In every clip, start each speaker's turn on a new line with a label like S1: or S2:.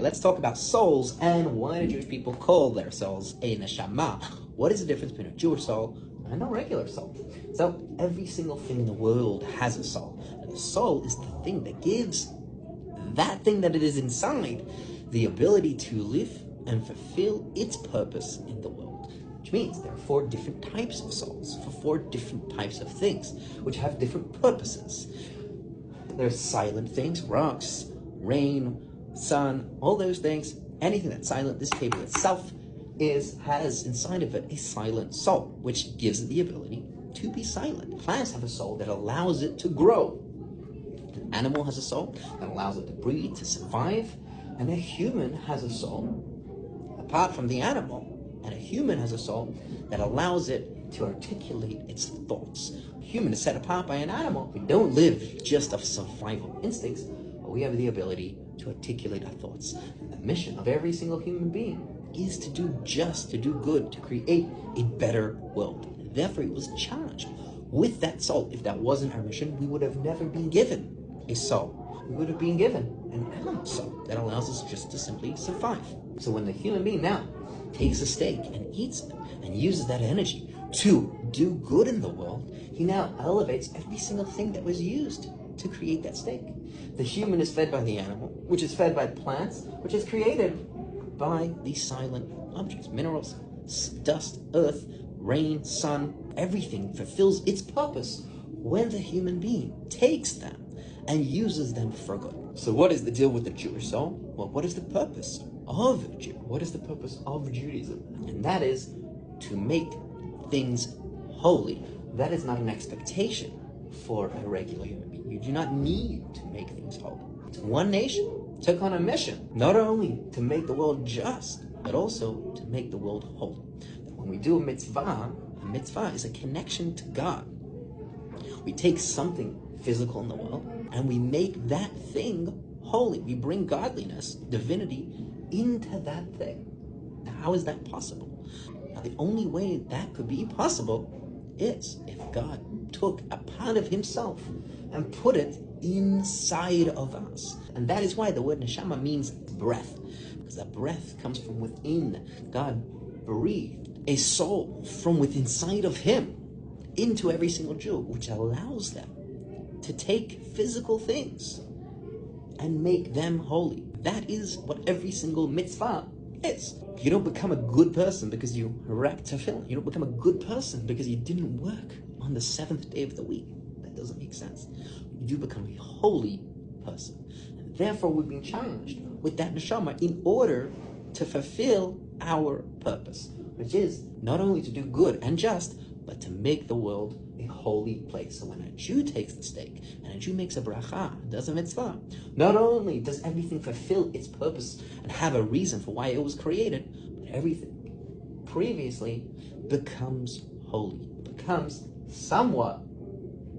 S1: let's talk about souls and why do Jewish people call their souls a neshama? What is the difference between a Jewish soul and a regular soul? So every single thing in the world has a soul. And the soul is the thing that gives that thing that it is inside the ability to live and fulfill its purpose in the world. Which means there are 4 different types of souls for 4 different types of things, which have different purposes. There's silent things, rocks, rain, sun, all those things. Anything that's silent, this table itself has inside of it a silent soul, which gives it the ability to be silent. Plants have a soul that allows it to grow. An animal has a soul that allows it to breathe, to survive, and a human has a soul, apart from the animal, and a human has a soul that allows it to articulate its thoughts. A human is set apart by an animal. We don't live just of survival instincts, but we have the ability to articulate our thoughts. And the mission of every single human being is to do just, to do good, to create a better world. And therefore, it was charged with that soul. If that wasn't our mission, we would have never been given a soul. We would have been given an animal soul that allows us just to simply survive. So when the human being now takes a steak and eats it and uses that energy to do good in the world, he now elevates every single thing that was used to create that steak. The human is fed by the animal, which is fed by plants, which is created by these silent objects, minerals, dust, earth, rain, sun. Everything fulfills its purpose when the human being takes them and uses them for good. So what is the deal with the Jewish soul? Well, what is the purpose of Jew? What is the purpose of Judaism? And that is to make things holy. That is not an expectation for a regular human being. You do not need to make things holy. One nation took on a mission, not only to make the world just, but also to make the world holy. That when we do a mitzvah is a connection to God. We take something physical in the world and we make that thing holy. We bring godliness, divinity, into that thing. Now, how is that possible? Now, the only way that could be possible is if God took a part of himself and put it inside of us. And that is why the word neshama means breath, because that breath comes from within. God breathed a soul from within inside of him into every single Jew, which allows them to take physical things and make them holy. That is what every single mitzvah is. You don't become a good person because you wrapped tefillin. You don't become a good person because you didn't work on the 7th day of the week. That doesn't make sense. You do become a holy person. And therefore, we've been challenged with that neshama in order to fulfill our purpose, which is not only to do good and just, but to make the world a holy place. So when a Jew takes the steak and a Jew makes a bracha, does a mitzvah, not only does everything fulfill its purpose and have a reason for why it was created, but everything previously becomes holy, becomes somewhat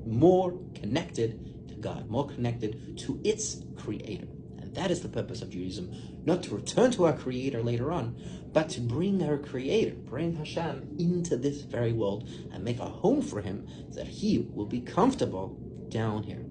S1: more connected to God, more connected to its creator. And that is the purpose of Judaism, not to return to our creator later on, but to bring our creator, bring Hashem into this very world and make a home for him so that he will be comfortable down here.